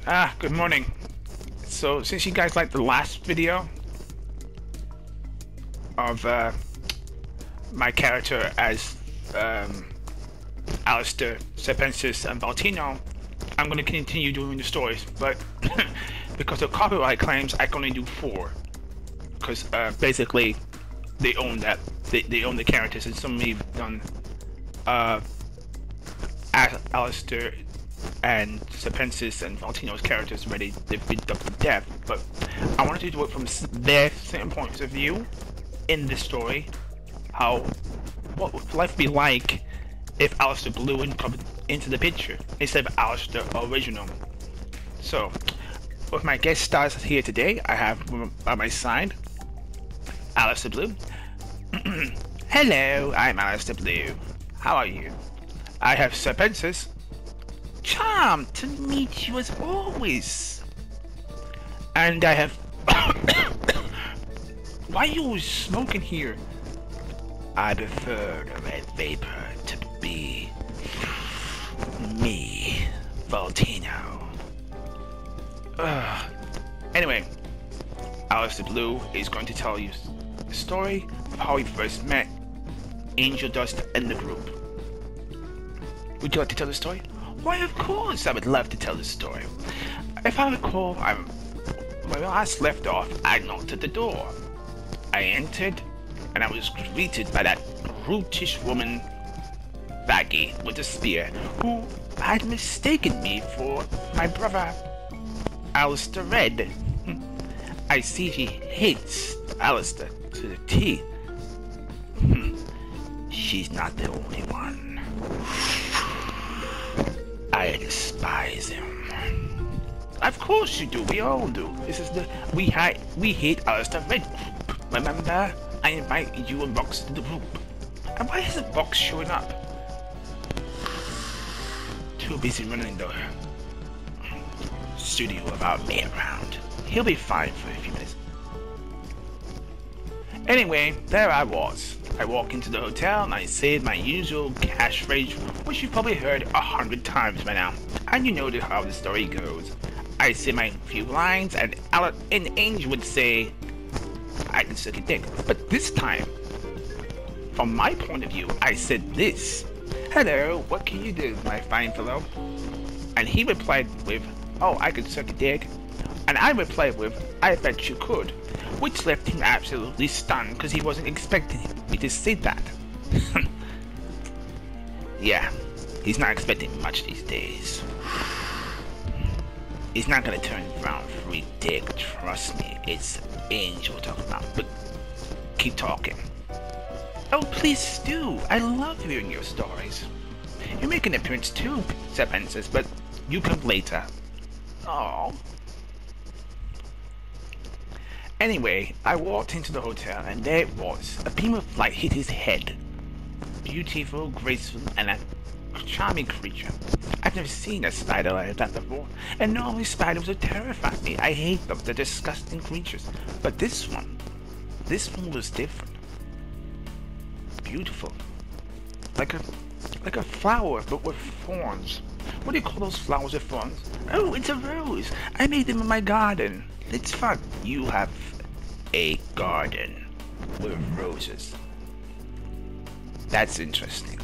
Good morning. So, since you guys liked the last video of my character as Alistair, Serpensis, and Valentino, I'm going to continue doing the stories, but because of copyright claims, I can only do 4. Because basically, they own that. They own the characters, and some of me have done Alistair and Serpensis and Valentino's characters already. They've been dubbed to death, but I wanted to do it from their certain points of view in this story. What would life be like if Alistair blew into the picture instead of Alistair original? So, with my guest stars here today, I have by my side Alistair Blue. Hello, I'm Alistair Blue. How are you? I have Serpensis. Charmed to meet you as always. And I have... Why are you always smoking here? I prefer the red vapor to be... me, Valentino. Anyway, Alistair Blue is going to tell you the story of how he first met Angel Dust and the group. Would you like to tell the story? Why, of course, I would love to tell the story. If I recall, when I last left off, I knocked at the door. I entered, and I was greeted by that brutish woman, Baggy, with a spear, who had mistaken me for my brother, Alistair Red. I see she hates Alistair to the teeth. She's not the only one. I despise him. Of course you do. We all do. This is we hate Alistair Red group. Remember? I invited you and Vox to the group. And why isn't Vox showing up? Too busy running the studio without me around. He'll be fine for a few minutes. Anyway, there I was. I walk into the hotel and I say my usual catchphrase, which you've probably heard 100 times by now. And you know how the story goes. I say my few lines and Angel would say, I can suck a dick. But this time, from my point of view, I said this. Hello, what can you do, my fine fellow? And he replied with, oh, I could suck a dick. And I replied with, I bet you could. Which left him absolutely stunned because he wasn't expecting me to say that. Yeah, he's not expecting much these days. He's not gonna turn around free dick, trust me. It's Angel talking about, but keep talking. Oh, please do. I love hearing your stories. You make an appearance too, Serpensis, but you come later. Oh. Anyway, I walked into the hotel and there it was. A beam of light hit his head. Beautiful, graceful, and a charming creature. I've never seen a spider like that before, and normally spiders would terrify me. I hate them, they're disgusting creatures. But this one was different. Beautiful. Like a flower, but with thorns. What do you call those flowers with thorns? Oh, it's a rose. I made them in my garden. It's fun. You have a garden with roses. That's interesting.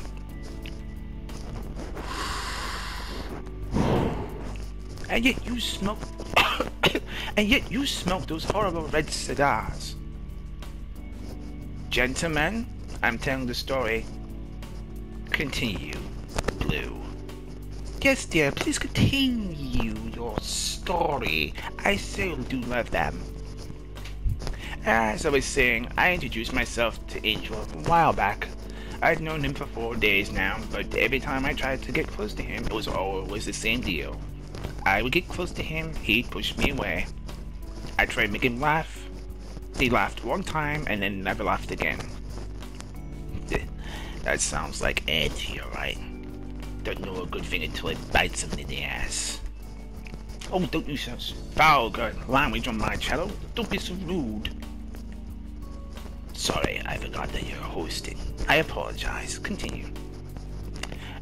And yet you smoke those horrible red cigars. Gentlemen, I'm telling the story. Continue, Blue. Yes, dear, please continue your story. I so do love them. As I was saying, I introduced myself to Angel a while back. I'd known him for 4 days now, but every time I tried to get close to him, it was always the same deal. I would get close to him, he'd push me away. I tried to make him laugh. He laughed one time and then never laughed again. That sounds like Auntie, alright? Don't know a good thing until it bites him in the ass. Oh, don't use such vulgar language on my channel. Don't be so rude. Sorry, I forgot that you're hosting. I apologize. Continue.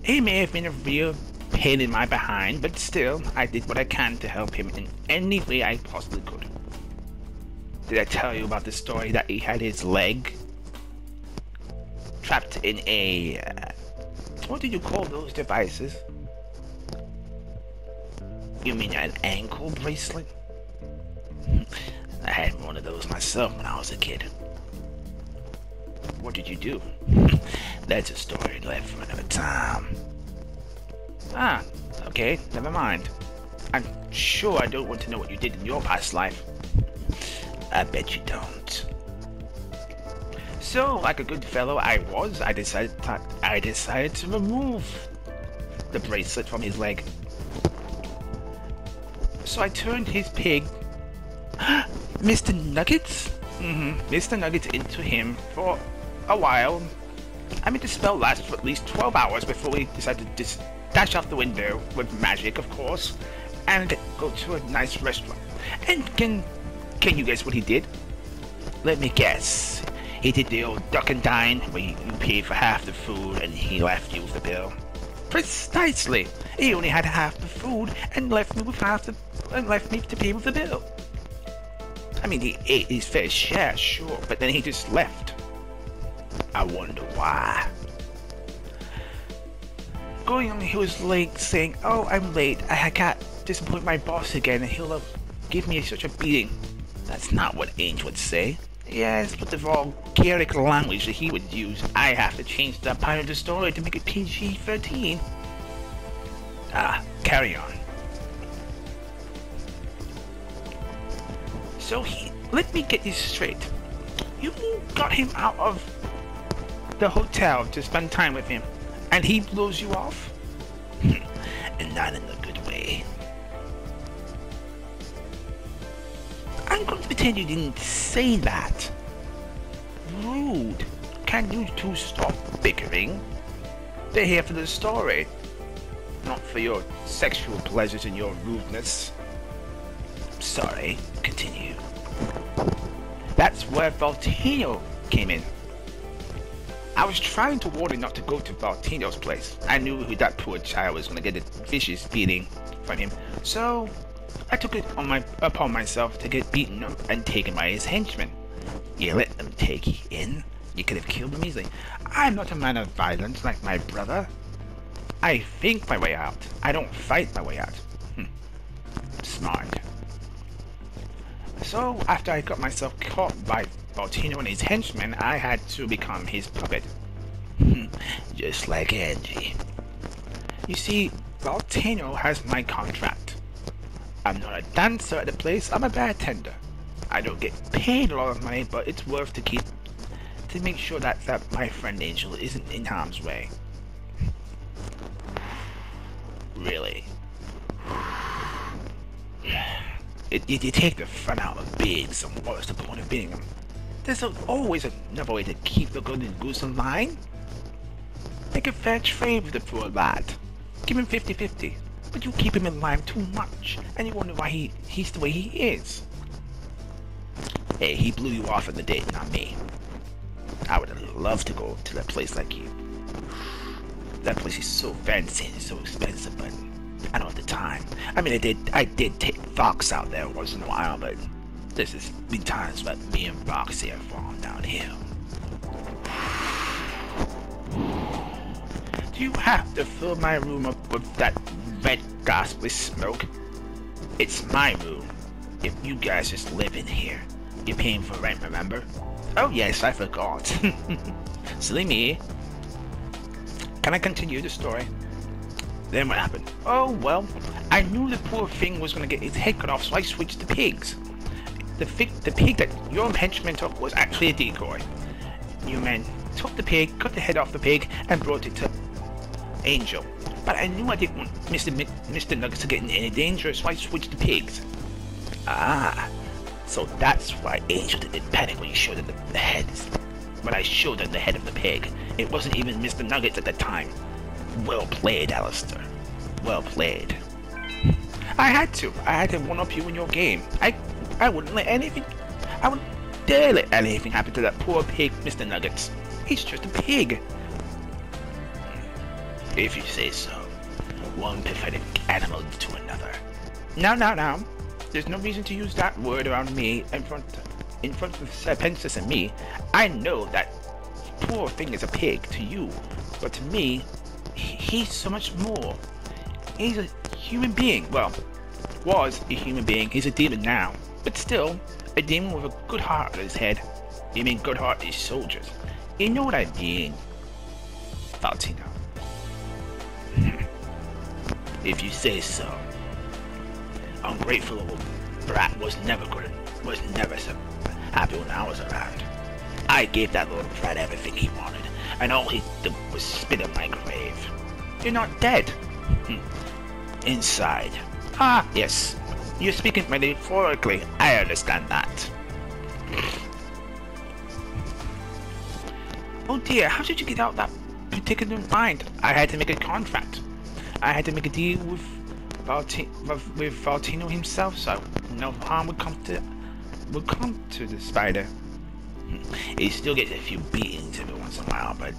He may have been a real pain in my behind, but still, I did what I can to help him in any way I possibly could. Did I tell you about the story that he had his leg trapped in a... what did you call those devices? You mean an ankle bracelet? I had one of those myself when I was a kid. What did you do? That's a story left for another time. Ah, okay, never mind. I'm sure I don't want to know what you did in your past life. I bet you don't. So, like a good fellow I was, I decided to remove the bracelet from his leg. So I turned his pig, Mr. Nuggets? Mr. Nuggets into him for a while. I mean, the spell lasted for at least 12 hours before we decided to just dash out the window with magic, of course, and go to a nice restaurant. And can you guess what he did? Let me guess. He did the old duck and dine where you pay for half the food and he left you with the bill. Precisely. He only had half the food and left me with left me to pay with the bill. I mean, he ate his fair share, sure, but then he just left. I wonder why. Going on, he was late, saying, "Oh, I'm late. I got disappoint my boss again, and he'll give me such a beating." That's not what Angel would say. Yes, but the vulgaric language that he would use, I have to change that part of the story to make it PG-13. Carry on. So let me get this straight. You got him out of the hotel to spend time with him, and he blows you off? And not in a good way. I'm going to pretend you didn't say that. Rude. Can you two stop bickering? They're here for the story, not for your sexual pleasures and your rudeness. Sorry, continue. That's where Valentino came in. I was trying to warn him not to go to Valentino's place. I knew that poor child was going to get a vicious beating from him, so I took it upon myself to get beaten up and taken by his henchmen. You let them take you in? You could have killed him easily. I'm not a man of violence like my brother. I think my way out. I don't fight my way out. Smart. So, after I got myself caught by Valentino and his henchmen, I had to become his puppet. Just like Angie. You see, Valentino has my contract. I'm not a dancer at the place, I'm a bartender. I don't get paid a lot of money, but it's worth to make sure that my friend Angel isn't in harm's way. Really? You take the fun out of being someone. What's the point of being them? There's always another way to keep the good and goose in line. Make a fair trade with the poor lad. Give him 50-50. But you keep him in line too much, and you wonder why he's the way he is. Hey, he blew you off on the date, not me. I would have loved to go to that place like you. That place is so fancy and so expensive, but I don't have the time. I mean, I did take Fox out there once in a while, but this has been times that me and Roxy have fallen downhill. Do you have to fill my room up with that red ghastly smoke? It's my room. If you guys just live in here, you're paying for rent, remember? Oh yes, I forgot. Silly me. Can I continue the story? Then what happened? Oh well, I knew the poor thing was gonna get its head cut off, so I switched to pigs. The pig that your henchman took was actually a decoy. You men took the pig, cut the head off the pig, and brought it to Angel. But I knew I didn't want Mr. Nuggets to get in any danger, so I switched to pigs. Ah, so that's why Angel didn't panic when you showed him the head. When I showed him the head of the pig, it wasn't even Mr. Nuggets at the time. Well played, Alistair. Well played. I had to one-up you in your game. I wouldn't let anything. I wouldn't dare let anything happen to that poor pig, Mr. Nuggets. He's just a pig. If you say so. one pathetic animal to another. Now. There's no reason to use that word around me in front of Sir Princess and me. I know that poor thing is a pig to you, but to me, he's so much more. He's a human being. Well, was a human being. He's a demon now, but still a demon with a good heart on his head. You mean good heart is soldiers? You know what I mean, Valentino. If you say so. Ungrateful old brat was never so happy when I was around. I gave that little brat everything he wanted, and all he did was spit in my grave. You're not dead. Inside. Ah, yes. You're speaking metaphorically. I understand that. Oh dear, how did you get out that particular mind? I had to make a contract. I had to make a deal with Valentino himself, so no harm would come to the spider. He still gets a few beatings every once in a while, but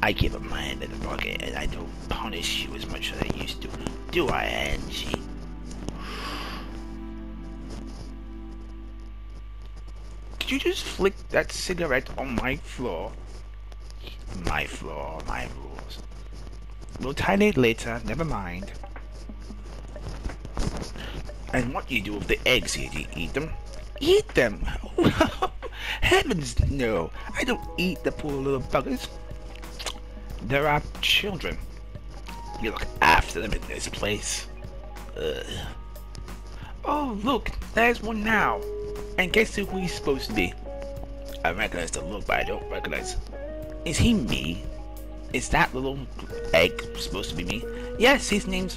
I keep a mind in the bucket and I don't punish you as much as I used to. Do I, Angie? Did you just flick that cigarette on my floor? My floor, my rules. We'll tidy it later, never mind. And what do you do with the eggs here? Do you eat them? Eat them? Heavens no! I don't eat the poor little buggers. They're our children. You look after them in this place. Ugh. Oh look, there's one now. And guess who he's supposed to be? I recognize the look, but I don't recognize. Is he me? Is that little egg supposed to be me? Yes, his name is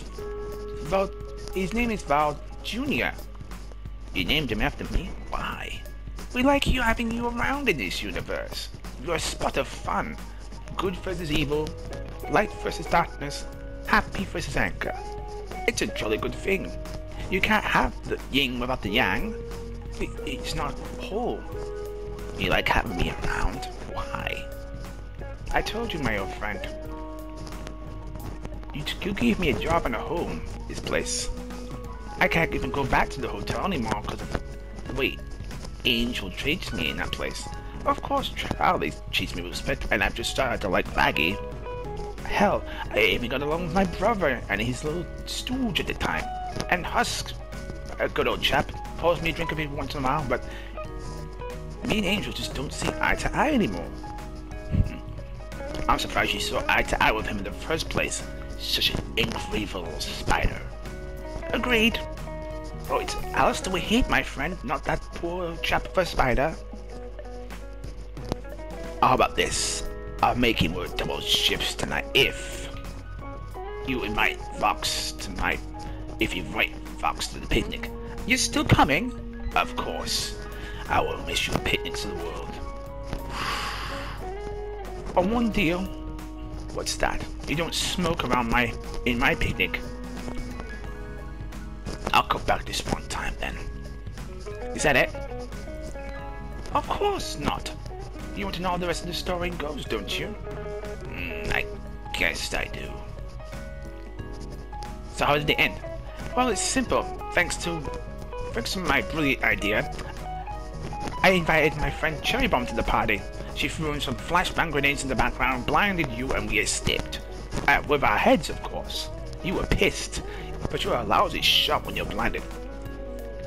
Val Jr. You named him after me? Why? We like having you around in this universe. You're a spot of fun. Good versus evil, light versus darkness, happy versus anger. It's a jolly good thing. You can't have the yin without the yang. It's not whole. You like having me around? Why? I told you, my old friend. You gave me a job and a home, this place. I can't even go back to the hotel anymore because of... Wait, Angel treats me in that place. Of course, Charlie treats me with respect, and I've just started to like Raggy. Hell, I even got along with my brother and his little stooge at the time. And Husk, a good old chap, pours me a drink every once in a while, but me and Angel just don't see eye to eye anymore. I'm surprised you saw eye to eye with him in the first place. Such an ungrateful little spider. Agreed. Oh, it's Alistair we hate, my friend, not that poor chap of a spider. How about this? I'll make him work double shifts tonight if you invite Fox tonight. If you invite Fox to the picnic. You're still coming? Of course. I will miss your picnics of the world. On one deal. What's that? You don't smoke around in my picnic. I'll cut back this one time then. Is that it? Of course not. You want to know how the rest of the story goes, don't you? I guess I do. So how did it end? Well, it's simple. Thanks to my brilliant idea, I invited my friend Cherry Bomb to the party. She threw in some flashbang grenades in the background, blinded you, and we escaped. With our heads, of course. You were pissed, but you're a lousy shot when you're blinded.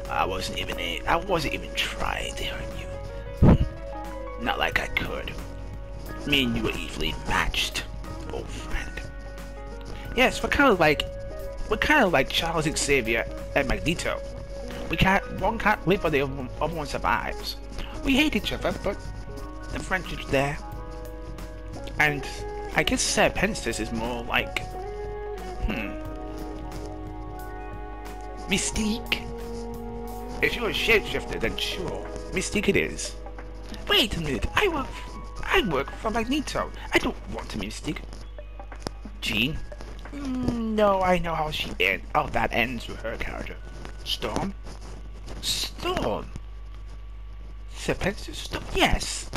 I wasn't even trying to hurt you. Not like I could. Me and you were evenly matched, old friend. Yes, we're kind of like Charles Xavier and Magneto. One can't live while the other one survives. We hate each other, but the friendship's there. And I guess Sir Princess is more like Mystique. If you're a shapeshifter, then sure, Mystique it is. Wait a minute, I work for Magneto. I don't want to be Mystique. Jean? No, I know how that ends with her character. Storm? Storm? Sir Princess Storm? Yes.